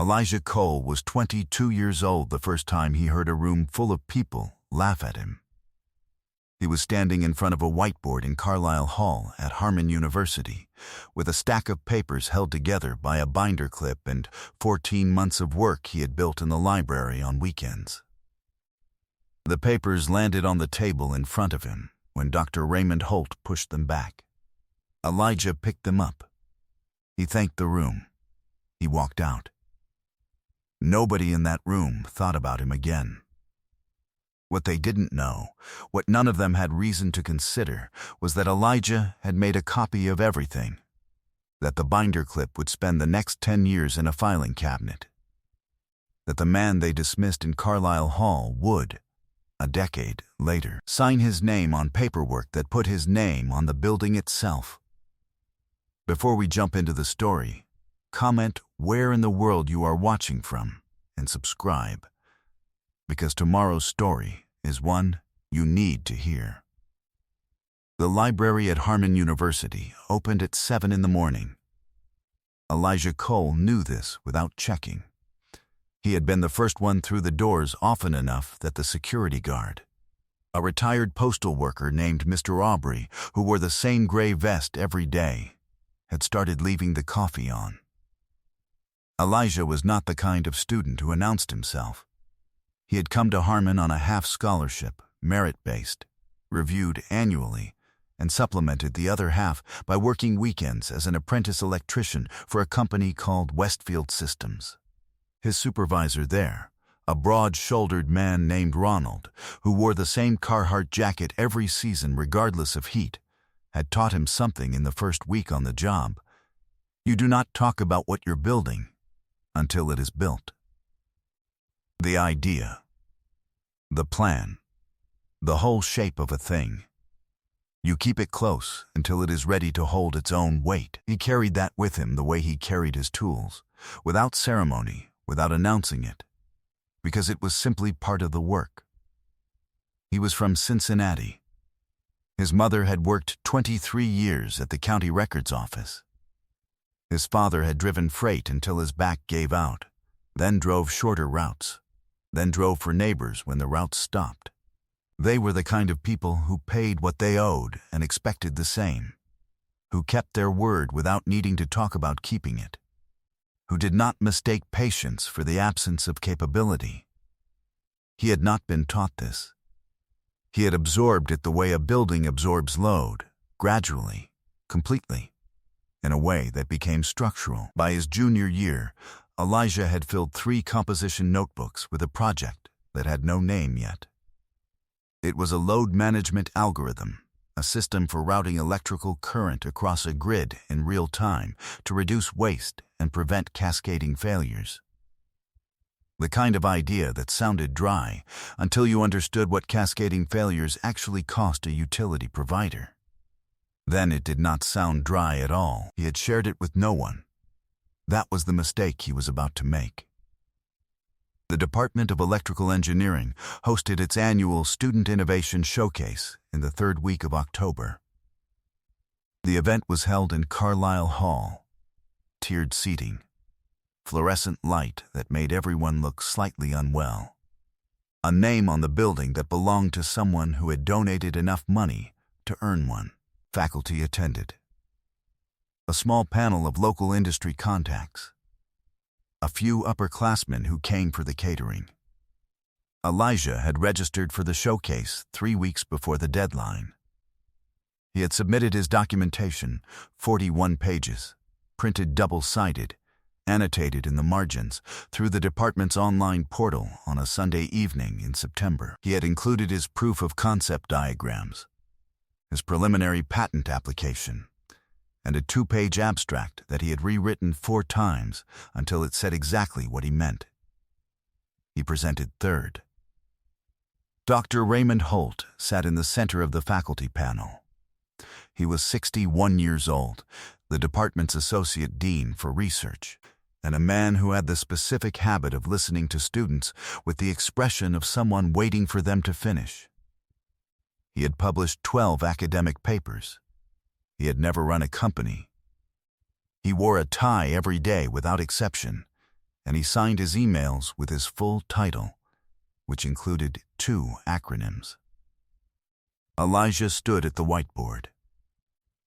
Elijah Cole was 22 years old the first time he heard a room full of people laugh at him. He was standing in front of a whiteboard in Carlisle Hall at Harman University, with a stack of papers held together by a binder clip and 14 months of work he had built in the library on weekends. The papers landed on the table in front of him when Dr. Raymond Holt pushed them back. Elijah picked them up. He thanked the room. He walked out. Nobody in that room thought about him again. What they didn't know, what none of them had reason to consider, was that Elijah had made a copy of everything, that the binder clip would spend the next 10 years in a filing cabinet, that the man they dismissed in Carlisle Hall would, a decade later, sign his name on paperwork that put his name on the building itself. Before we jump into the story, comment where in the world you are watching from and subscribe, because tomorrow's story is one you need to hear. The library at Harman University opened at 7 in the morning. Elijah Cole knew this without checking. He had been the first one through the doors often enough that the security guard, a retired postal worker named Mr. Aubrey, who wore the same gray vest every day, had started leaving the coffee on. Elijah was not the kind of student who announced himself. He had come to Harman on a half-scholarship, merit-based, reviewed annually, and supplemented the other half by working weekends as an apprentice electrician for a company called Westfield Systems. His supervisor there, a broad-shouldered man named Ronald, who wore the same Carhartt jacket every season regardless of heat, had taught him something in the first week on the job. You do not talk about what you're building until it is built. The idea, the plan, the whole shape of a thing. You keep it close until it is ready to hold its own weight. He carried that with him the way he carried his tools, without ceremony, without announcing it, because it was simply part of the work. He was from Cincinnati. His mother had worked 23 years at the county records office. His father had driven freight until his back gave out, then drove shorter routes, then drove for neighbors when the routes stopped. They were the kind of people who paid what they owed and expected the same, who kept their word without needing to talk about keeping it, who did not mistake patience for the absence of capability. He had not been taught this. He had absorbed it the way a building absorbs load, gradually, completely, in a way that became structural. By his junior year, Elijah had filled 3 composition notebooks with a project that had no name yet. It was a load management algorithm, a system for routing electrical current across a grid in real time to reduce waste and prevent cascading failures. The kind of idea that sounded dry until you understood what cascading failures actually cost a utility provider. Then it did not sound dry at all. He had shared it with no one. That was the mistake he was about to make. The Department of Electrical Engineering hosted its annual Student Innovation Showcase in the 3rd week of October. The event was held in Carlisle Hall. Tiered seating, fluorescent light that made everyone look slightly unwell. A name on the building that belonged to someone who had donated enough money to earn one. Faculty attended. A small panel of local industry contacts. A few upperclassmen who came for the catering. Elijah had registered for the showcase 3 weeks before the deadline. He had submitted his documentation, 41 pages, printed double-sided, annotated in the margins, through the department's online portal on a Sunday evening in September. He had included his proof of concept diagrams, his preliminary patent application, and a 2-page abstract that he had rewritten 4 times until it said exactly what he meant. He presented third. Dr. Raymond Holt sat in the center of the faculty panel. He was 61 years old, the department's associate dean for research, and a man who had the specific habit of listening to students with the expression of someone waiting for them to finish. He had published 12 academic papers. He had never run a company. He wore a tie every day without exception, and he signed his emails with his full title, which included 2 acronyms. Elijah stood at the whiteboard.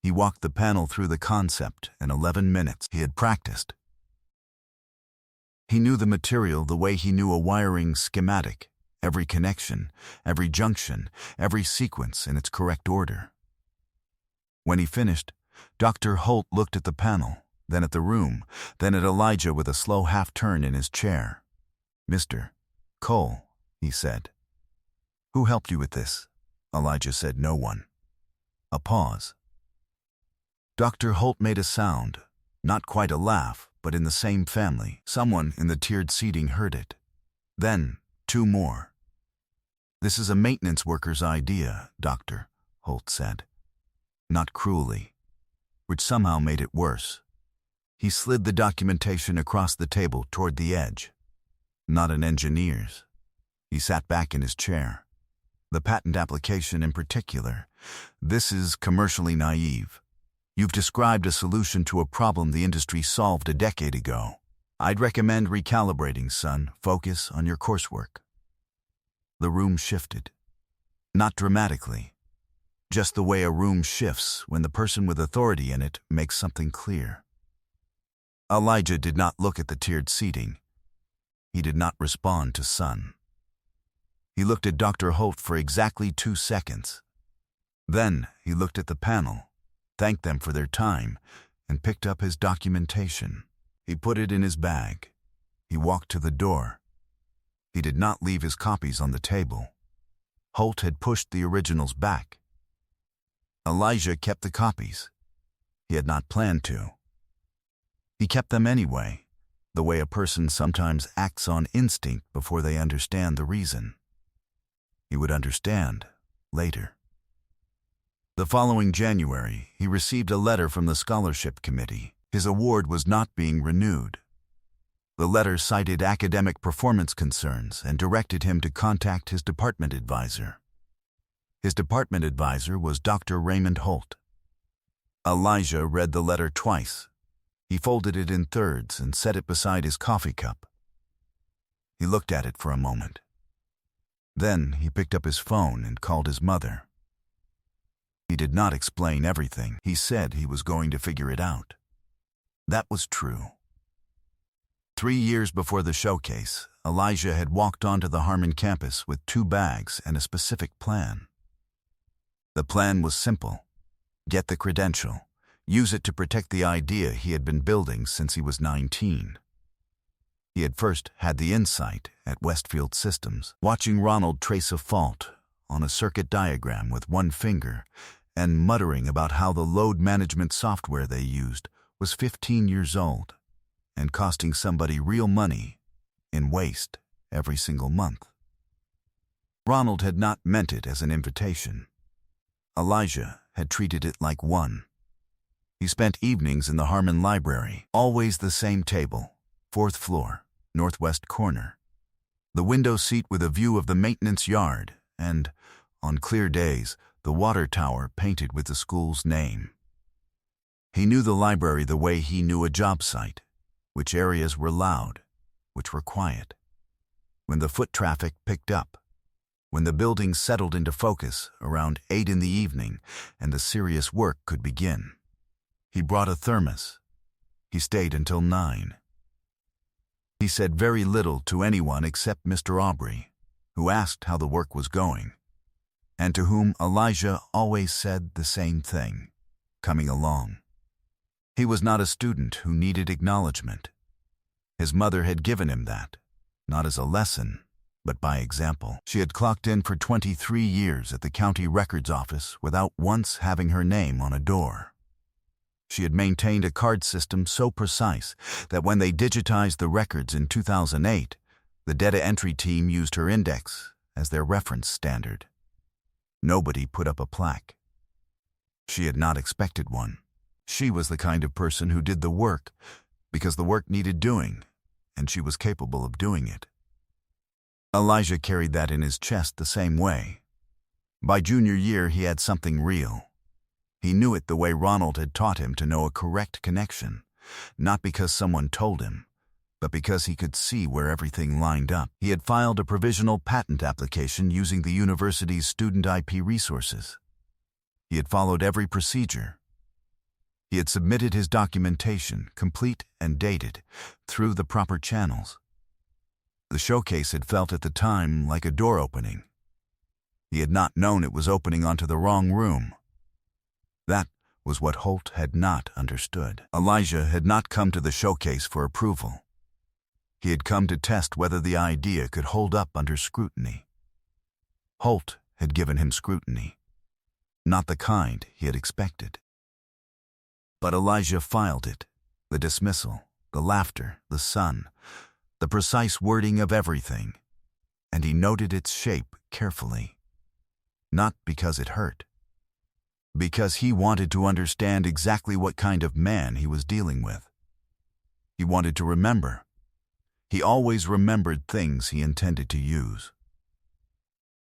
He walked the panel through the concept in 11 minutes. He had practiced. He knew the material the way he knew a wiring schematic, every connection, every junction, every sequence in its correct order. When he finished, Dr. Holt looked at the panel, then at the room, then at Elijah with a slow half-turn in his chair. "Mr. Cole," he said. "Who helped you with this?" Elijah said, "No one." A pause. Dr. Holt made a sound, not quite a laugh, but in the same family. Someone in the tiered seating heard it. Then 2 more. "This is a maintenance worker's idea, Doctor," Holt said. Not cruelly, which somehow made it worse. He slid the documentation across the table toward the edge. "Not an engineer's." He sat back in his chair. "The patent application in particular. This is commercially naive. You've described a solution to a problem the industry solved a decade ago. I'd recommend recalibrating, son. Focus on your coursework." The room shifted. Not dramatically. Just the way a room shifts when the person with authority in it makes something clear. Elijah did not look at the tiered seating. He did not respond to son. He looked at Dr. Holt for exactly 2 seconds. Then he looked at the panel, thanked them for their time, and picked up his documentation. He put it in his bag. He walked to the door. He did not leave his copies on the table. Holt had pushed the originals back. Elijah kept the copies. He had not planned to. He kept them anyway, the way a person sometimes acts on instinct before they understand the reason. He would understand later. The following January, he received a letter from the scholarship committee. His award was not being renewed. The letter cited academic performance concerns and directed him to contact his department advisor. His department advisor was Dr. Raymond Holt. Elijah read the letter twice. He folded it in thirds and set it beside his coffee cup. He looked at it for a moment. Then he picked up his phone and called his mother. He did not explain everything. He said he was going to figure it out. That was true. 3 years before the showcase, Elijah had walked onto the Harmon campus with 2 bags and a specific plan. The plan was simple. Get the credential. Use it to protect the idea he had been building since he was 19. He had first had the insight at Westfield Systems, watching Ronald trace a fault on a circuit diagram with 1 finger and muttering about how the load management software they used was 15 years old and costing somebody real money in waste every single month. Ronald had not meant it as an invitation. Elijah had treated it like one. He spent evenings in the Harmon Library, always the same table, 4th floor, northwest corner. The window seat with a view of the maintenance yard and, on clear days, the water tower painted with the school's name. He knew the library the way he knew a job site, which areas were loud, which were quiet. When the foot traffic picked up, when the building settled into focus around 8 in the evening and the serious work could begin. He brought a thermos. He stayed until 9. He said very little to anyone except Mr. Aubrey, who asked how the work was going, and to whom Elijah always said the same thing, coming along. He was not a student who needed acknowledgement. His mother had given him that, not as a lesson, but by example. She had clocked in for 23 years at the county records office without once having her name on a door. She had maintained a card system so precise that when they digitized the records in 2008, the data entry team used her index as their reference standard. Nobody put up a plaque. She had not expected one. She was the kind of person who did the work because the work needed doing, and she was capable of doing it. Elijah carried that in his chest the same way. By junior year, he had something real. He knew it the way Ronald had taught him to know a correct connection, not because someone told him, but because he could see where everything lined up. He had filed a provisional patent application using the university's student IP resources. He had followed every procedure. He had submitted his documentation, complete and dated, through the proper channels. The showcase had felt at the time like a door opening. He had not known it was opening onto the wrong room. That was what Holt had not understood. Elijah had not come to the showcase for approval. He had come to test whether the idea could hold up under scrutiny. Holt had given him scrutiny, not the kind he had expected. But Elijah filed it, the dismissal, the laughter, the sun, the precise wording of everything, and he noted its shape carefully. Not because it hurt, because he wanted to understand exactly what kind of man he was dealing with. He wanted to remember. He always remembered things he intended to use.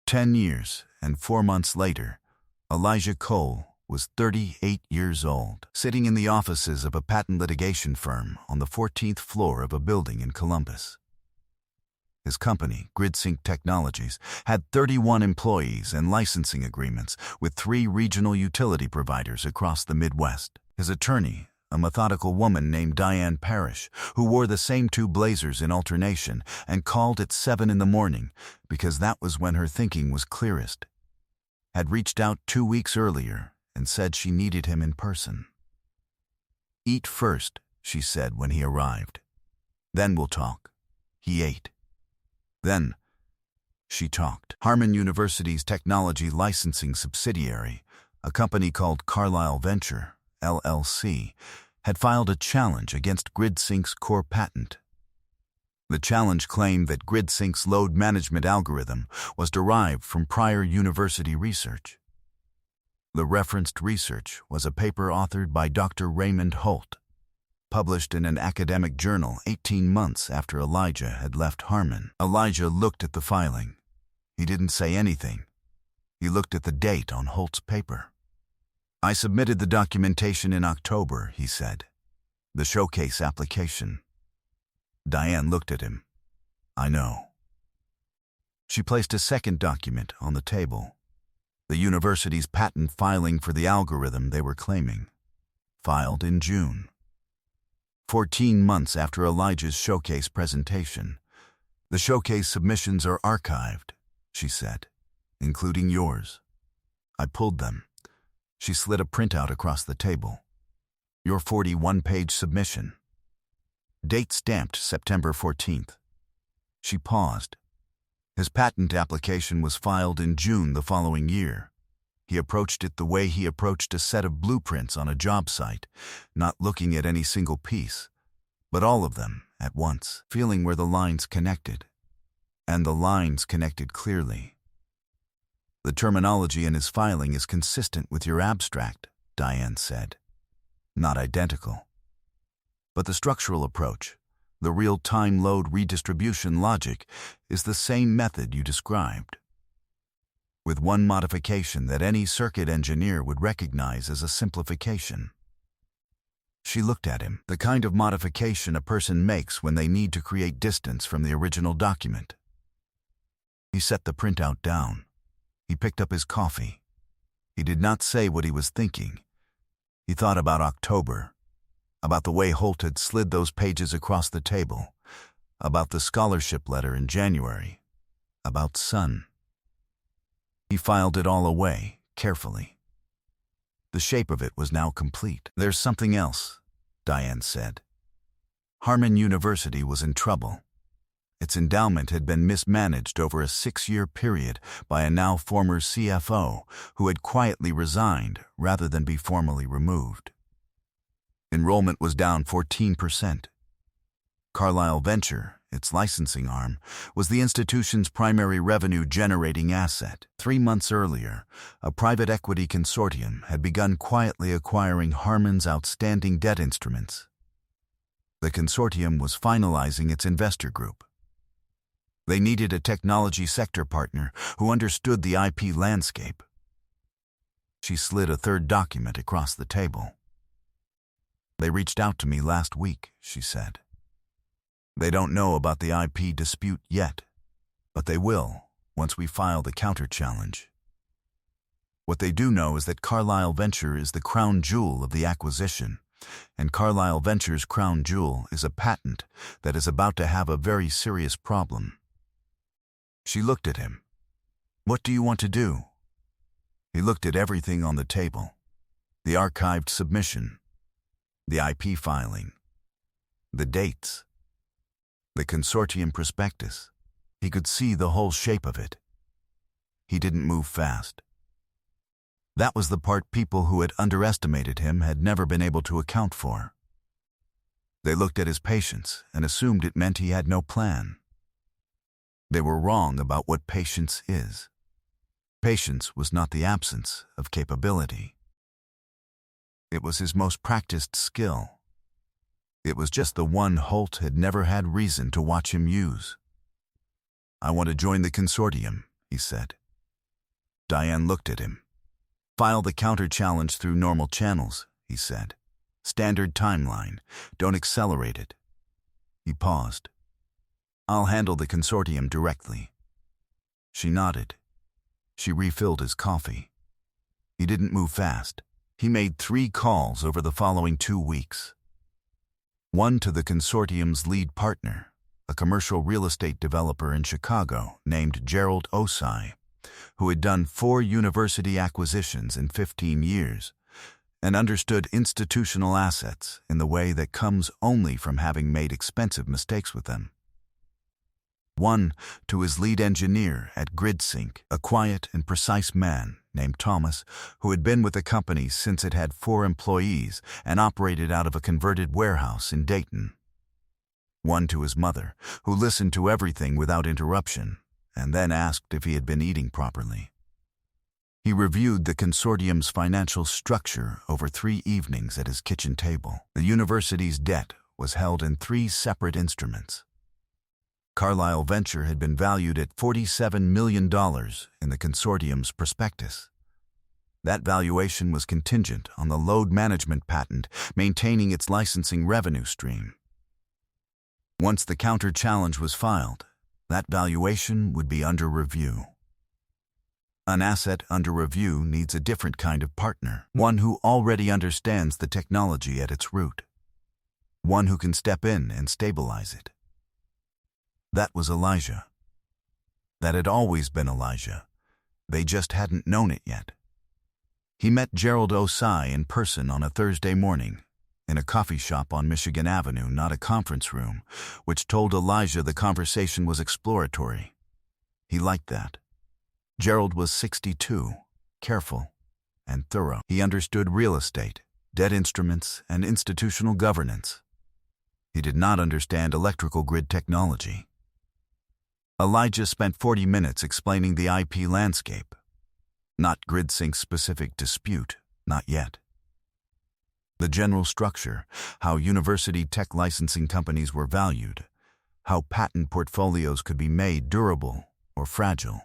10 years and 4 months later, Elijah Cole was 38 years old, sitting in the offices of a patent litigation firm on the 14th floor of a building in Columbus. His company, GridSync Technologies, had 31 employees and licensing agreements with 3 regional utility providers across the Midwest. His attorney, a methodical woman named Diane Parrish, who wore the same 2 blazers in alternation and called at 7 in the morning because that was when her thinking was clearest, had reached out 2 weeks earlier and said she needed him in person. "Eat first," she said when he arrived. "Then we'll talk." He ate. Then she talked. Harmon University's technology licensing subsidiary, a company called Carlyle Venture, LLC, had filed a challenge against GridSync's core patent. The challenge claimed that GridSync's load management algorithm was derived from prior university research. The referenced research was a paper authored by Dr. Raymond Holt, published in an academic journal 18 months after Elijah had left Harmon. Elijah looked at the filing. He didn't say anything. He looked at the date on Holt's paper. "I submitted the documentation in October," he said. "The showcase application." Diane looked at him. "I know." She placed a second document on the table. The university's patent filing for the algorithm they were claiming, filed in June. 14 months after Elijah's showcase presentation. "The showcase submissions are archived," she said, "including yours." I pulled them. She slid a printout across the table. "Your 41-page submission. Date stamped September 14th. She paused. His patent application was filed in June the following year. He approached it the way he approached a set of blueprints on a job site, not looking at any single piece, but all of them at once, feeling where the lines connected. And the lines connected clearly. "The terminology in his filing is consistent with your abstract," Diane said. "Not identical. But the structural approach, the real-time load redistribution logic, is the same method you described, with one modification that any circuit engineer would recognize as a simplification." She looked at him, the kind of modification a person makes when they need to create distance from the original document. He set the printout down. He picked up his coffee. He did not say what he was thinking. He thought about October, about the way Holt had slid those pages across the table, about the scholarship letter in January, about Sun. He filed it all away, carefully. The shape of it was now complete. "There's something else," Diane said. Harmon University was in trouble. Its endowment had been mismanaged over a 6-year period by a now former CFO who had quietly resigned rather than be formally removed. Enrollment was down 14%. Carlyle Venture, its licensing arm, was the institution's primary revenue-generating asset. 3 months earlier, a private equity consortium had begun quietly acquiring Harmon's outstanding debt instruments. The consortium was finalizing its investor group. They needed a technology sector partner who understood the IP landscape. She slid a third document across the table. "They reached out to me last week," she said. They don't know about the IP dispute yet, but they will once we file the counter-challenge. What they do know is that Carlyle Venture is the crown jewel of the acquisition, and Carlyle Venture's crown jewel is a patent that is about to have a very serious problem. She looked at him. "What do you want to do?" He looked at everything on the table. The archived submission, the IP filing, the dates, the consortium prospectus. He could see the whole shape of it. He didn't move fast. That was the part people who had underestimated him had never been able to account for. They looked at his patience and assumed it meant he had no plan. They were wrong about what patience is. Patience was not the absence of capability. It was his most practiced skill. It was just the one Holt had never had reason to watch him use. "I want to join the consortium," he said. Diane looked at him. "File the counter-challenge through normal channels," he said. "Standard timeline. Don't accelerate it." He paused. "I'll handle the consortium directly." She nodded. She refilled his coffee. He didn't move fast. He made 3 calls over the following 2 weeks. One to the consortium's lead partner, a commercial real estate developer in Chicago named Gerald Osai, who had done 4 university acquisitions in 15 years and understood institutional assets in the way that comes only from having made expensive mistakes with them. One to his lead engineer at GridSync, a quiet and precise man named Thomas, who had been with the company since it had 4 employees and operated out of a converted warehouse in Dayton. One to his mother, who listened to everything without interruption and then asked if he had been eating properly. He reviewed the consortium's financial structure over 3 evenings at his kitchen table. The university's debt was held in 3 separate instruments. Carlyle Venture had been valued at $47 million in the consortium's prospectus. That valuation was contingent on the load management patent maintaining its licensing revenue stream. Once the counter-challenge was filed, that valuation would be under review. An asset under review needs a different kind of partner, one who already understands the technology at its root, one who can step in and stabilize it. That was Elijah. That had always been Elijah. They just hadn't known it yet. He met Gerald Osai in person on a Thursday morning, in a coffee shop on Michigan Avenue, not a conference room, which told Elijah the conversation was exploratory. He liked that. Gerald was 62, careful, and thorough. He understood real estate, debt instruments, and institutional governance. He did not understand electrical grid technology. Elijah spent 40 minutes explaining the IP landscape. Not GridSync's specific dispute, not yet. The general structure, how university tech licensing companies were valued, how patent portfolios could be made durable or fragile.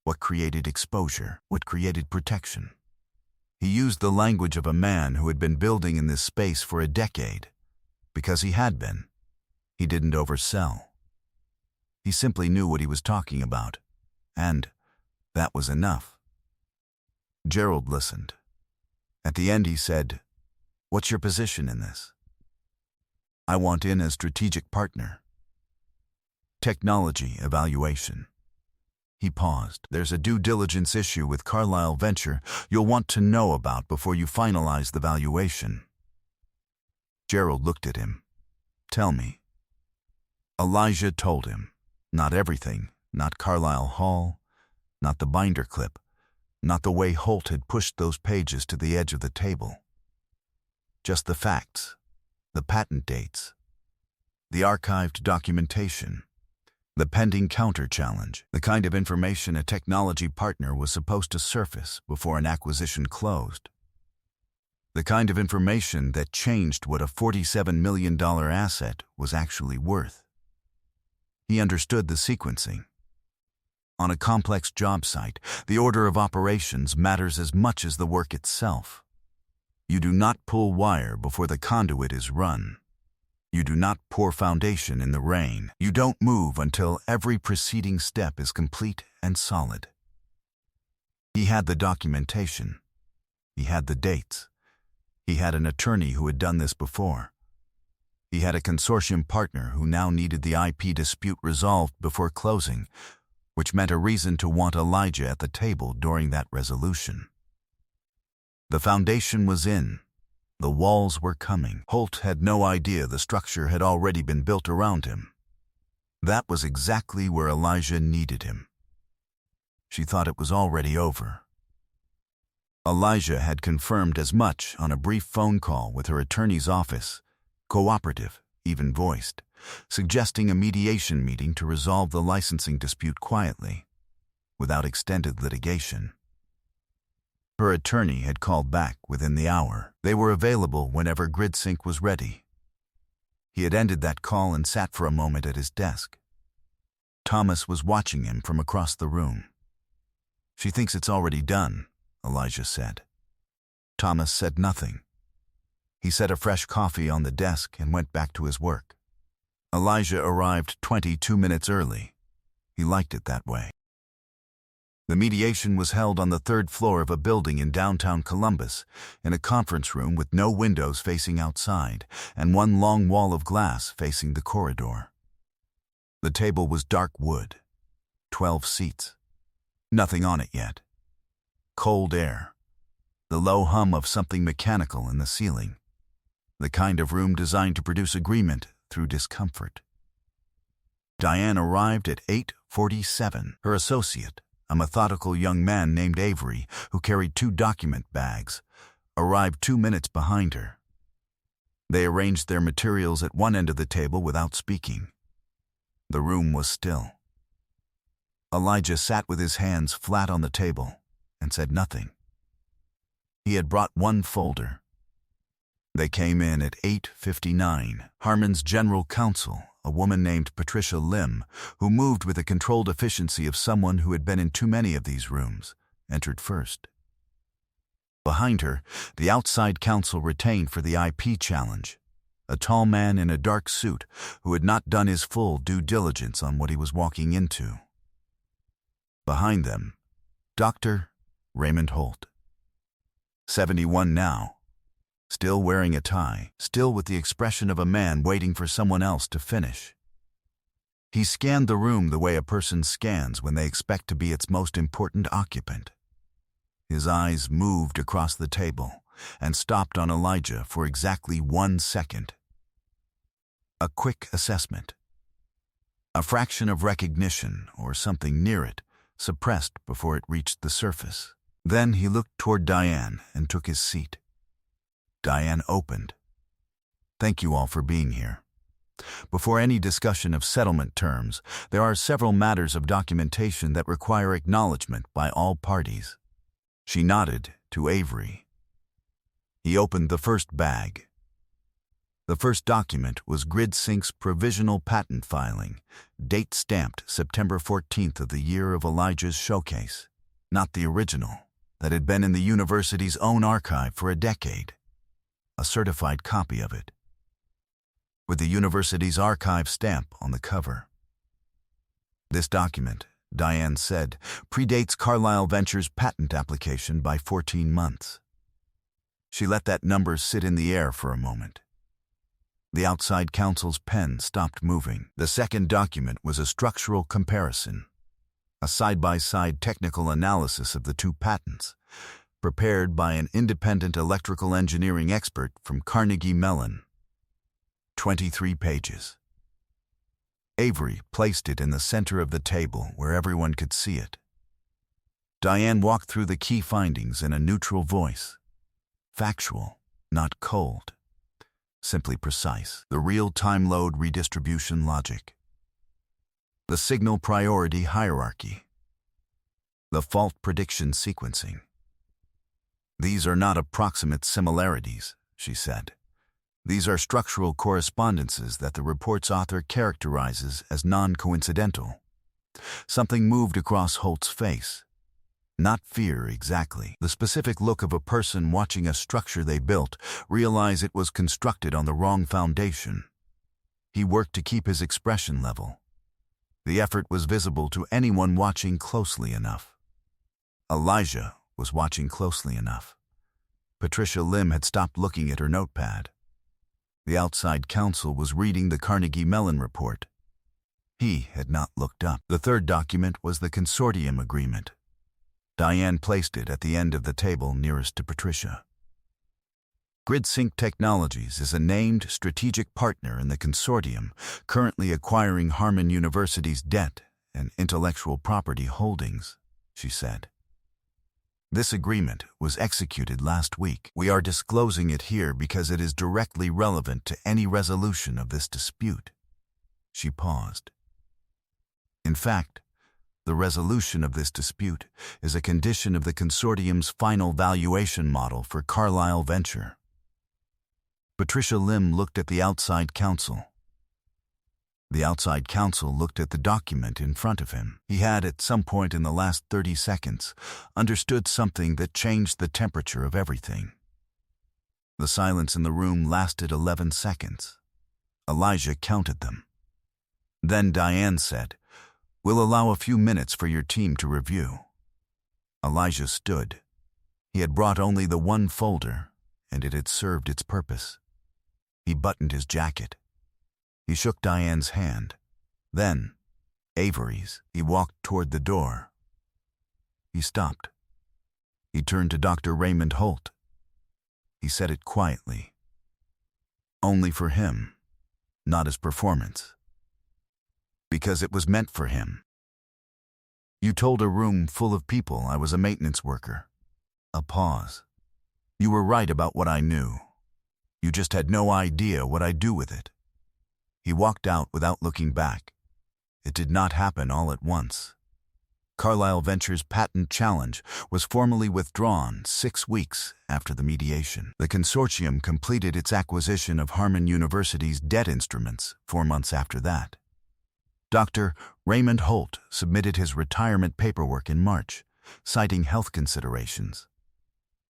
What created exposure, what created protection. He used the language of a man who had been building in this space for a decade, because he had been. He didn't oversell. He simply knew what he was talking about, and that was enough. Gerald listened. At the end he said, "What's your position in this?" "I want in as strategic partner." Technology evaluation. He paused. "There's a due diligence issue with Carlyle Venture you'll want to know about before you finalize the valuation." Gerald looked at him. "Tell me." Elijah told him. Not everything, not Carlyle Hall, not the binder clip, not the way Holt had pushed those pages to the edge of the table. Just the facts, the patent dates, the archived documentation, the pending counter-challenge, the kind of information a technology partner was supposed to surface before an acquisition closed. The kind of information that changed what a $47 million asset was actually worth. He understood the sequencing. On a complex job site, the order of operations matters as much as the work itself. You do not pull wire before the conduit is run. You do not pour foundation in the rain. You don't move until every preceding step is complete and solid. He had the documentation. He had the dates. He had an attorney who had done this before. He had a consortium partner who now needed the IP dispute resolved before closing, which meant a reason to want Elijah at the table during that resolution. The foundation was in. The walls were coming. Holt had no idea the structure had already been built around him. That was exactly where Elijah needed him. She thought it was already over. Elijah had confirmed as much on a brief phone call with her attorney's office, cooperative, even voiced, suggesting a mediation meeting to resolve the licensing dispute quietly, without extended litigation. Her attorney had called back within the hour. They were available whenever GridSync was ready. He had ended that call and sat for a moment at his desk. Thomas was watching him from across the room. "She thinks it's already done," Elijah said. Thomas said nothing. He set a fresh coffee on the desk and went back to his work. Elijah arrived 22 minutes early. He liked it that way. The mediation was held on the third floor of a building in downtown Columbus, in a conference room with no windows facing outside and one long wall of glass facing the corridor. The table was dark wood, 12 seats. Nothing on it yet. Cold air. The low hum of something mechanical in the ceiling. The kind of room designed to produce agreement through discomfort. Diane arrived at 8:47. Her associate, a methodical young man named Avery, who carried 2 document bags, arrived 2 minutes behind her. They arranged their materials at one end of the table without speaking. The room was still. Elijah sat with his hands flat on the table and said nothing. He had brought one folder. They came in at 8:59. Harmon's general counsel, a woman named Patricia Lim, who moved with the controlled efficiency of someone who had been in too many of these rooms, entered first. Behind her, the outside counsel retained for the IP challenge, a tall man in a dark suit who had not done his full due diligence on what he was walking into. Behind them, Dr. Raymond Holt. 71 now. Still wearing a tie, still with the expression of a man waiting for someone else to finish. He scanned the room the way a person scans when they expect to be its most important occupant. His eyes moved across the table and stopped on Elijah for exactly 1 second. A quick assessment. A fraction of recognition, or something near it, suppressed before it reached the surface. Then he looked toward Diane and took his seat. Diane opened. "Thank you all for being here. Before any discussion of settlement terms, there are several matters of documentation that require acknowledgement by all parties." She nodded to Avery. He opened the first bag. The first document was GridSync's provisional patent filing, date stamped September 14th of the year of Elijah's showcase, not the original, that had been in the university's own archive for a decade. A certified copy of it, with the university's archive stamp on the cover. This document, Diane said, predates Carlyle Ventures' patent application by 14 months. She let that number sit in the air for a moment. The outside counsel's pen stopped moving. The second document was a structural comparison, a side-by-side technical analysis of the 2 patents, prepared by an independent electrical engineering expert from Carnegie Mellon. 23 pages. Avery placed it in the center of the table where everyone could see it. Diane walked through the key findings in a neutral voice. Factual, not cold. Simply precise. The real-time load redistribution logic. The signal priority hierarchy. The fault prediction sequencing. "These are not approximate similarities," she said. "These are structural correspondences that the report's author characterizes as non-coincidental." Something moved across Holt's face. Not fear exactly. The specific look of a person watching a structure they built realize it was constructed on the wrong foundation. He worked to keep his expression level. The effort was visible to anyone watching closely enough. Elijah was watching closely enough. Patricia Lim had stopped looking at her notepad. The outside counsel was reading the Carnegie Mellon report. He had not looked up. The third document was the consortium agreement. Diane placed it at the end of the table nearest to Patricia. GridSync Technologies is a named strategic partner in the consortium, currently acquiring Harman University's debt and intellectual property holdings, she said. This agreement was executed last week. We are disclosing it here because it is directly relevant to any resolution of this dispute. She paused. In fact, the resolution of this dispute is a condition of the consortium's final valuation model for Carlyle Venture. Patricia Lim looked at the outside counsel. The outside counsel looked at the document in front of him. He had, at some point in the last 30 seconds, understood something that changed the temperature of everything. The silence in the room lasted 11 seconds. Elijah counted them. Then Diane said, "We'll allow a few minutes for your team to review." Elijah stood. He had brought only the one folder, and it had served its purpose. He buttoned his jacket. He shook Diane's hand. Then, Avery's. He walked toward the door. He stopped. He turned to Dr. Raymond Holt. He said it quietly. Only for him, not his performance. Because it was meant for him. You told a room full of people I was a maintenance worker. A pause. You were right about what I knew. You just had no idea what I'd do with it. He walked out without looking back. It did not happen all at once. Carlyle Ventures' patent challenge was formally withdrawn 6 weeks after the mediation. The consortium completed its acquisition of Harman University's debt instruments 4 months after that. Dr. Raymond Holt submitted his retirement paperwork in March, citing health considerations.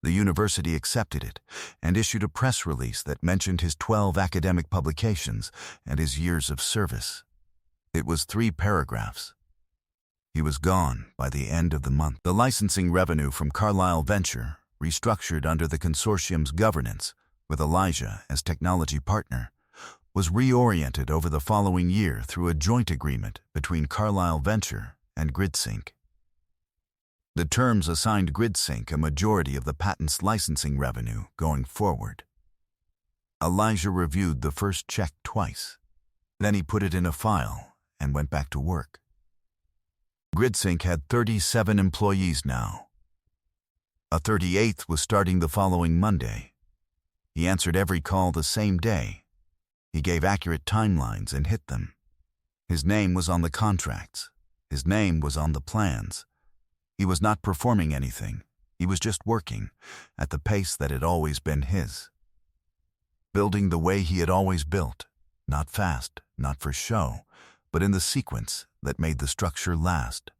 The university accepted it and issued a press release that mentioned his 12 academic publications and his years of service. It was 3 paragraphs. He was gone by the end of the month. The licensing revenue from Carlyle Venture, restructured under the consortium's governance, with Elijah as technology partner, was reoriented over the following year through a joint agreement between Carlyle Venture and GridSync. The terms assigned GridSync a majority of the patent's licensing revenue going forward. Elijah reviewed the first check twice. Then he put it in a file and went back to work. GridSync had 37 employees now. A 38th was starting the following Monday. He answered every call the same day. He gave accurate timelines and hit them. His name was on the contracts. His name was on the plans. He was not performing anything. He was just working, at the pace that had always been his. Building the way he had always built, not fast, not for show, but in the sequence that made the structure last.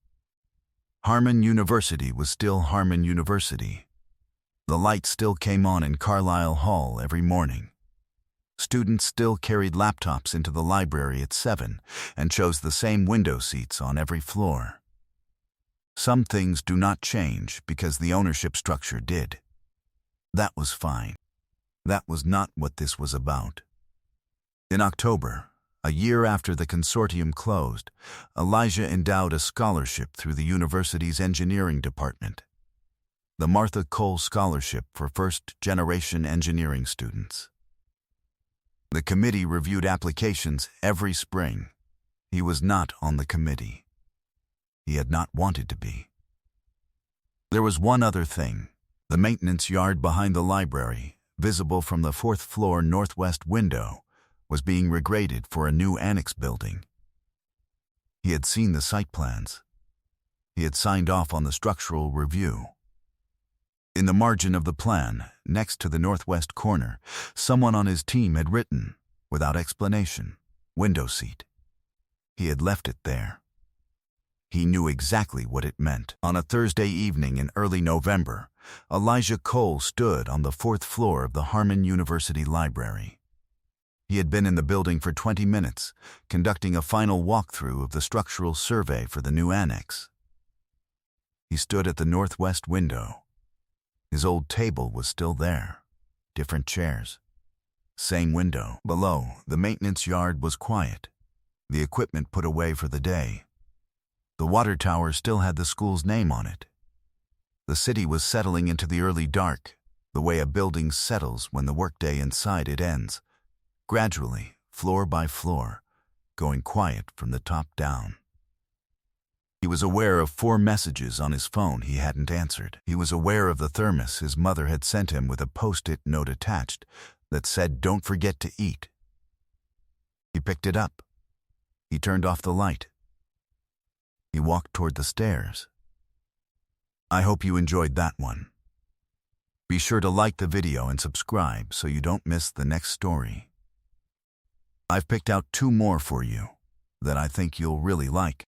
Harman University was still Harman University. The lights still came on in Carlyle Hall every morning. Students still carried laptops into the library at 7 and chose the same window seats on every floor. Some things do not change because the ownership structure did. That was fine. That was not what this was about. In October, a year after the consortium closed, Elijah endowed a scholarship through the university's engineering department. The Martha Cole Scholarship for first-generation engineering students. The committee reviewed applications every spring. He was not on the committee. He had not wanted to be. There was one other thing. The maintenance yard behind the library, visible from the 4th floor northwest window, was being regraded for a new annex building. He had seen the site plans. He had signed off on the structural review. In the margin of the plan, next to the northwest corner, someone on his team had written, without explanation, "window seat." He had left it there. He knew exactly what it meant. On a Thursday evening in early November, Elijah Cole stood on the 4th floor of the Harman University Library. He had been in the building for 20 minutes, conducting a final walkthrough of the structural survey for the new annex. He stood at the northwest window. His old table was still there. Different chairs. Same window. Below, the maintenance yard was quiet. The equipment put away for the day. The water tower still had the school's name on it. The city was settling into the early dark, the way a building settles when the workday inside it ends, gradually, floor by floor, going quiet from the top down. He was aware of 4 messages on his phone he hadn't answered. He was aware of the thermos his mother had sent him with a post-it note attached that said, "Don't forget to eat." He picked it up. He turned off the light. He walked toward the stairs. I hope you enjoyed that one. Be sure to like the video and subscribe so you don't miss the next story. I've picked out 2 more for you that I think you'll really like.